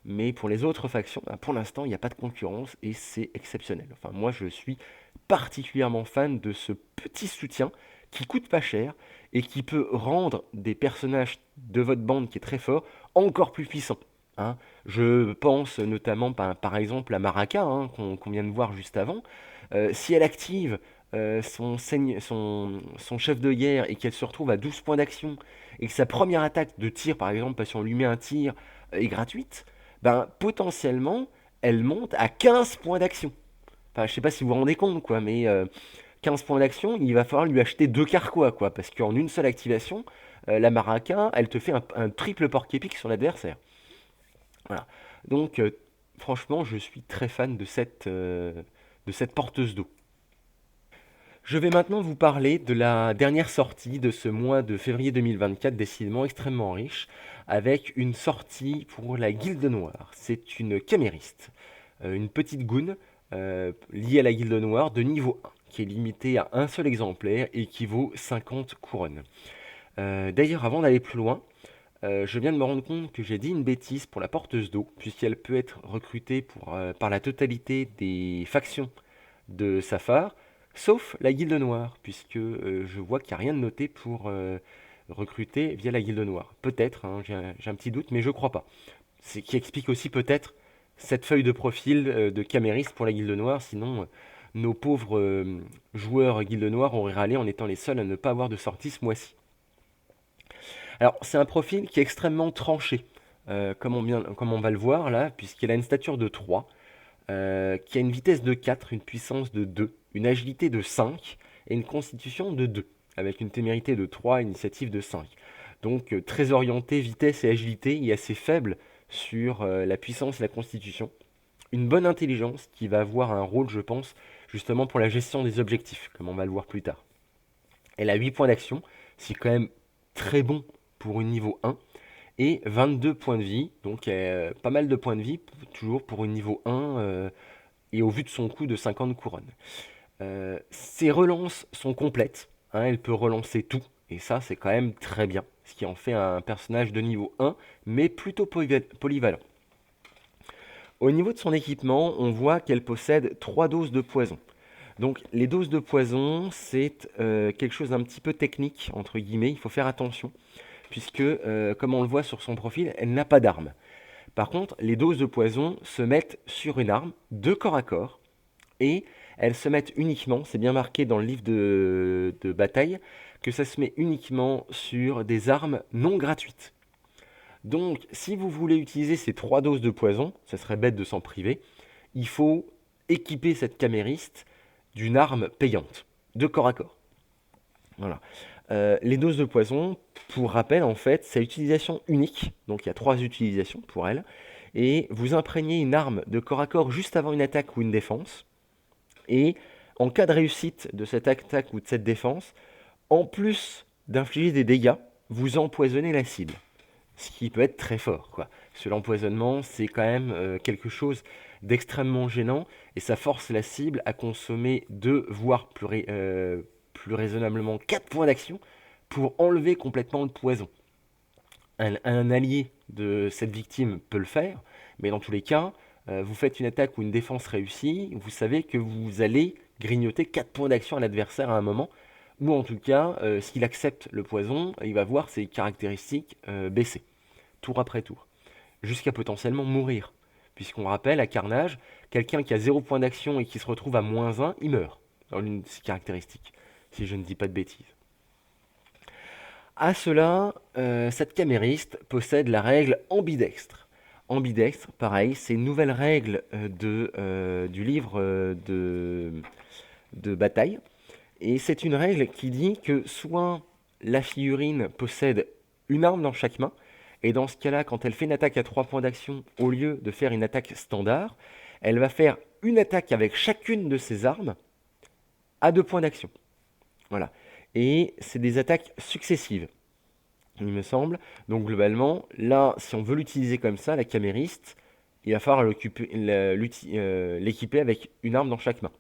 Mais pour les autres factions, bah, pour l'instant, il n'y a pas de concurrence et c'est exceptionnel. Enfin, moi, je suis particulièrement fan de ce petit soutien qui coûte pas cher et qui peut rendre des personnages de votre bande qui est très fort encore plus puissants, hein. Je pense notamment par exemple à Maraka, hein, qu'on vient de voir juste avant. Si elle active son chef de guerre et qu'elle se retrouve à 12 points d'action et que sa première attaque de tir, par exemple, parce qu'on lui met un tir, est gratuite, ben, potentiellement, elle monte à 15 points d'action. Enfin, je sais pas si vous vous rendez compte, quoi, mais 15 points d'action, il va falloir lui acheter 2 carquois, quoi, parce qu'en une seule activation, la Maraca, elle te fait un triple porc-épic sur l'adversaire. Voilà. Donc, franchement, je suis très fan de cette porteuse d'eau. Je vais maintenant vous parler de la dernière sortie de ce mois de février 2024, décidément extrêmement riche, avec une sortie pour la Guilde Noire. C'est une camériste, une petite goon liée à la Guilde Noire de niveau 1, qui est limitée à un seul exemplaire et qui vaut 50 couronnes. D'ailleurs, avant d'aller plus loin, je viens de me rendre compte que j'ai dit une bêtise pour la porteuse d'eau, puisqu'elle peut être recrutée par la totalité des factions de Safar, sauf la Guilde Noire, puisque je vois qu'il n'y a rien de noté pour recruter via la Guilde Noire. Peut-être, hein, j'ai un petit doute, mais je crois pas. C'est qui explique aussi peut-être cette feuille de profil de camériste pour la Guilde Noire, sinon nos pauvres joueurs Guilde Noire auraient râlé en étant les seuls à ne pas avoir de sortie ce mois-ci. Alors, c'est un profil qui est extrêmement tranché, comme on va le voir là, puisqu'il a une stature de 3, qui a une vitesse de 4, une puissance de 2, une agilité de 5 et une constitution de 2, avec une témérité de 3 et une initiative de 5. Donc très orienté vitesse et agilité et assez faible sur la puissance et la constitution. Une bonne intelligence qui va avoir un rôle, je pense, justement pour la gestion des objectifs, comme on va le voir plus tard. Elle a 8 points d'action, c'est quand même très bon pour une niveau 1, et 22 points de vie, donc pas mal de points de vie, toujours pour une niveau 1, et au vu de son coût de 50 couronnes. Ses relances sont complètes, hein, elle peut relancer tout, et ça c'est quand même très bien, ce qui en fait un personnage de niveau 1, mais plutôt polyvalent. Au niveau de son équipement, on voit qu'elle possède 3 doses de poison. Donc les doses de poison, c'est quelque chose d'un petit peu technique, entre guillemets, il faut faire attention, puisque comme on le voit sur son profil, elle n'a pas d'arme. Par contre, les doses de poison se mettent sur une arme de corps à corps, et elles se mettent uniquement, c'est bien marqué dans le livre de bataille, que ça se met uniquement sur des armes non gratuites. Donc, si vous voulez utiliser ces 3 doses de poison, ça serait bête de s'en priver, il faut équiper cette camériste d'une arme payante, de corps à corps. Voilà. Les doses de poison, pour rappel, en fait, c'est à utilisation unique, donc il y a 3 utilisations pour elle, et vous imprégnez une arme de corps à corps juste avant une attaque ou une défense, et en cas de réussite de cette attaque ou de cette défense, en plus d'infliger des dégâts, vous empoisonnez la cible. Ce qui peut être très fort, quoi. Parce que l'empoisonnement, c'est quand même quelque chose d'extrêmement gênant, et ça force la cible à consommer 2, voire plus raisonnablement 4 points d'action pour enlever complètement le poison. Un allié de cette victime peut le faire, mais dans tous les cas, vous faites une attaque ou une défense réussie, vous savez que vous allez grignoter 4 points d'action à l'adversaire à un moment, ou en tout cas, s'il accepte le poison, il va voir ses caractéristiques baisser, tour après tour, jusqu'à potentiellement mourir. Puisqu'on rappelle, à Carnage, quelqu'un qui a 0 point d'action et qui se retrouve à -1, il meurt, dans l'une de ses caractéristiques, si je ne dis pas de bêtises. À cela, cette camériste possède la règle ambidextre. Ambidextre, pareil, c'est une nouvelle règle du livre de bataille. Et c'est une règle qui dit que soit la figurine possède une arme dans chaque main, et dans ce cas-là, quand elle fait une attaque à 3 points d'action, au lieu de faire une attaque standard, elle va faire une attaque avec chacune de ses armes à 2 points d'action. Voilà. Et c'est des attaques successives, il me semble. Donc globalement, là, si on veut l'utiliser comme ça, la camériste, il va falloir l'équiper avec une arme dans chaque main.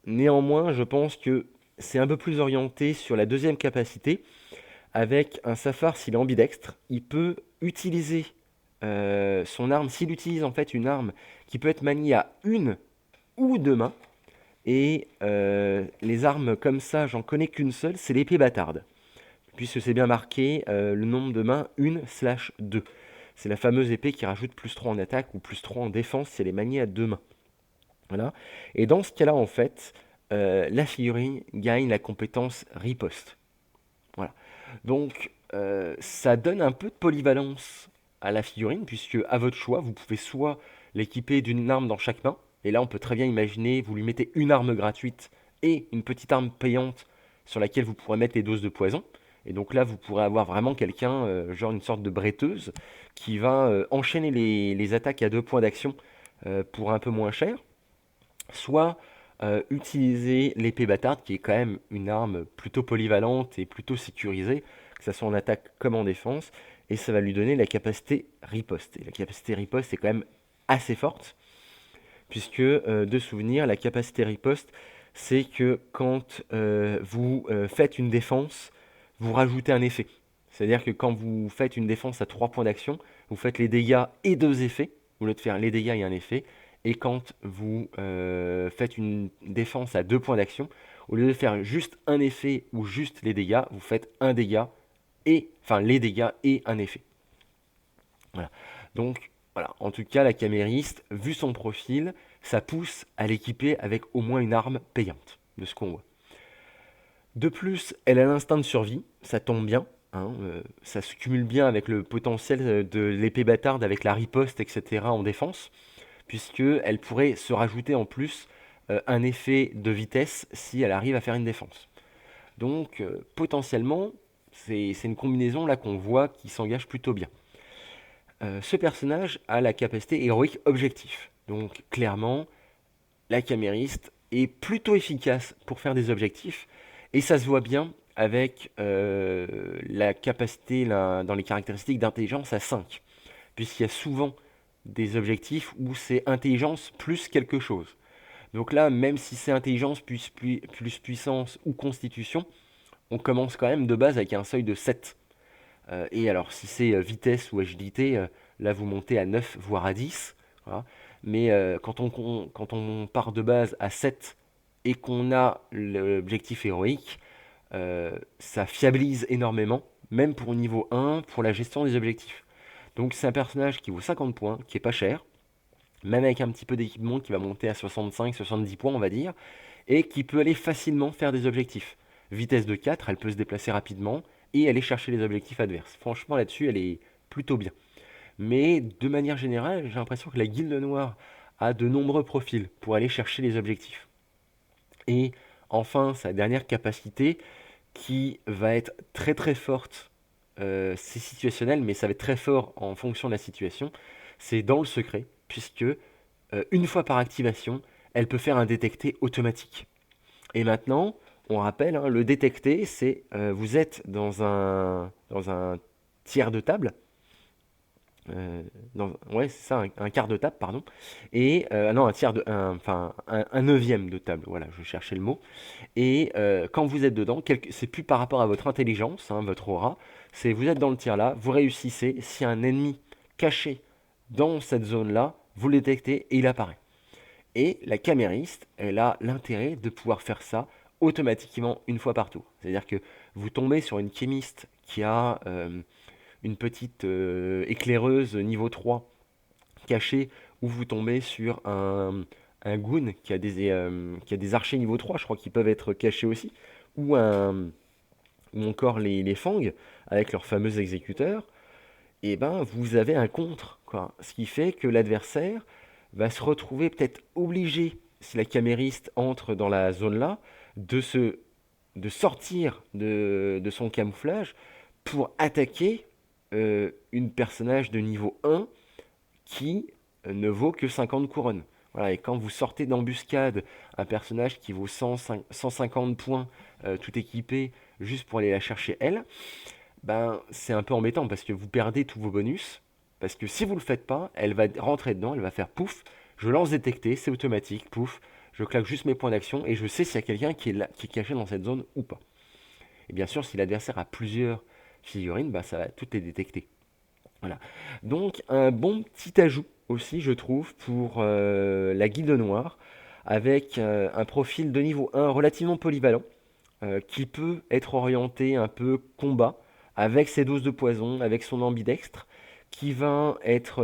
Néanmoins, je pense que c'est un peu plus orienté sur la deuxième capacité. Avec un Safar, s'il est ambidextre, il peut utiliser son arme, s'il utilise en fait une arme qui peut être maniée à une ou deux mains, et les armes comme ça, j'en connais qu'une seule, c'est l'épée bâtarde, puisque c'est bien marqué le nombre de mains 1/2. C'est la fameuse épée qui rajoute +3 en attaque ou +3 en défense si elle est maniée à 2 mains. Voilà. Et dans ce cas-là, en fait, la figurine gagne la compétence riposte. Voilà. Donc, ça donne un peu de polyvalence à la figurine, puisque à votre choix, vous pouvez soit l'équiper d'une arme dans chaque main, et là on peut très bien imaginer, vous lui mettez une arme gratuite et une petite arme payante sur laquelle vous pourrez mettre les doses de poison, et donc là vous pourrez avoir vraiment quelqu'un, genre une sorte de bretteuse, qui va enchaîner les attaques à 2 points d'action pour un peu moins cher, soit utiliser l'épée bâtarde, qui est quand même une arme plutôt polyvalente et plutôt sécurisée, que ce soit en attaque comme en défense, et ça va lui donner la capacité riposte. Et la capacité riposte est quand même assez forte, puisque de souvenir, la capacité riposte, c'est que quand vous faites une défense, vous rajoutez un effet. C'est-à-dire que quand vous faites une défense à 3 points d'action, vous faites les dégâts et 2 effets, au lieu de faire les dégâts et un effet. Et quand vous faites une défense à 2 points d'action, au lieu de faire juste un effet ou juste les dégâts, vous faites un dégât et enfin les dégâts et un effet. Voilà. Donc voilà, en tout cas la camériste, vu son profil, ça pousse à l'équiper avec au moins une arme payante, de ce qu'on voit. De plus, elle a l'instinct de survie, ça tombe bien, hein, ça se cumule bien avec le potentiel de l'épée bâtarde avec la riposte, etc. en défense, puisqu'elle pourrait se rajouter en plus un effet de vitesse si elle arrive à faire une défense. Donc potentiellement, c'est une combinaison là qu'on voit qui s'engage plutôt bien. Ce personnage a la capacité héroïque objectif. Donc clairement, la camériste est plutôt efficace pour faire des objectifs, et ça se voit bien avec la capacité dans les caractéristiques d'intelligence à 5, puisqu'il y a souvent des objectifs où c'est intelligence plus quelque chose. Donc là, même si c'est intelligence plus puissance ou constitution, on commence quand même de base avec un seuil de 7. Et alors, si c'est vitesse ou agilité, là vous montez à 9, voire à 10. Voilà. Mais quand on part de base à 7 et qu'on a l'objectif héroïque, ça fiabilise énormément, même pour niveau 1, pour la gestion des objectifs. Donc c'est un personnage qui vaut 50 points, qui est pas cher, même avec un petit peu d'équipement qui va monter à 65-70 points, on va dire, et qui peut aller facilement faire des objectifs. Vitesse de 4, elle peut se déplacer rapidement et aller chercher les objectifs adverses. Franchement, là-dessus, elle est plutôt bien. Mais de manière générale, j'ai l'impression que la Guilde Noire a de nombreux profils pour aller chercher les objectifs. Et enfin, sa dernière capacité, qui va être très très forte, c'est situationnel, mais ça va être très fort en fonction de la situation, c'est dans le secret, puisque une fois par activation, elle peut faire un détecté automatique. Et maintenant, on rappelle, hein, le détecté, c'est vous êtes dans un tiers de table, ouais, c'est ça, un quart de table, pardon, et non, un tiers de, enfin, un neuvième de table, voilà, je cherchais le mot. Et quand vous êtes dedans, c'est plus par rapport à votre intelligence, hein, votre aura, c'est vous êtes dans le tir là, vous réussissez, si un ennemi caché dans cette zone-là, vous le détectez et il apparaît. Et la camériste, elle a l'intérêt de pouvoir faire ça automatiquement une fois par tour. C'est-à-dire que vous tombez sur une kémiste qui a une petite éclaireuse niveau 3 cachée, ou vous tombez sur un goon qui a des archers niveau 3, je crois, qui peuvent être cachés aussi, ou, ou encore les fangs avec leurs fameux exécuteurs, et ben vous avez un contre, quoi. Ce qui fait que l'adversaire va se retrouver peut-être obligé, si la camériste entre dans la zone là, de sortir de son camouflage pour attaquer une personnage de niveau 1 qui ne vaut que 50 couronnes. Voilà, et quand vous sortez d'embuscade un personnage qui vaut 150 points, tout équipé, juste pour aller la chercher elle, ben c'est un peu embêtant parce que vous perdez tous vos bonus. Parce que si vous le faites pas, elle va rentrer dedans, elle va faire pouf, je lance détecter, c'est automatique, pouf, je claque juste mes points d'action et je sais s'il y a quelqu'un qui est là, qui est caché dans cette zone ou pas. Et bien sûr, si l'adversaire a plusieurs figurines, bah, ça va toutes les détecter. Voilà. Donc un bon petit ajout aussi, je trouve, pour la guilde noire, avec un profil de niveau 1 relativement polyvalent, qui peut être orienté un peu combat, avec ses doses de poison, avec son ambidextre, qui va être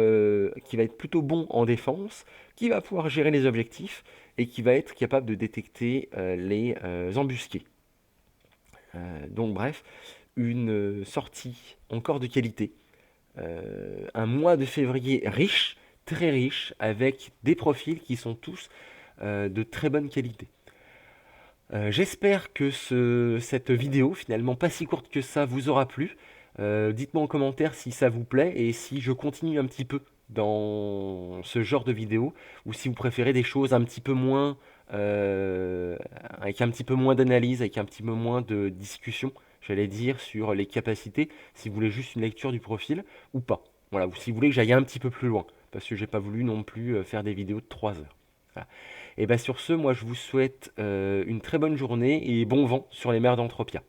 plutôt bon en défense, qui va pouvoir gérer les objectifs, et qui va être capable de détecter les embusqués. Donc bref, une sortie encore de qualité, un mois de février riche, très riche, avec des profils qui sont tous de très bonne qualité. J'espère que cette vidéo, finalement pas si courte que ça, vous aura plu. Dites-moi en commentaire si ça vous plaît et si je continue un petit peu dans ce genre de vidéo, ou si vous préférez des choses un petit peu moins, avec un petit peu moins d'analyse, avec un petit peu moins de discussion, j'allais dire, sur les capacités, si vous voulez juste une lecture du profil ou pas. Voilà, ou si vous voulez que j'aille un petit peu plus loin, parce que j'ai pas voulu non plus faire des vidéos de 3 heures. Voilà. Et bien sur ce, moi je vous souhaite une très bonne journée et bon vent sur les mers d'Anthropia.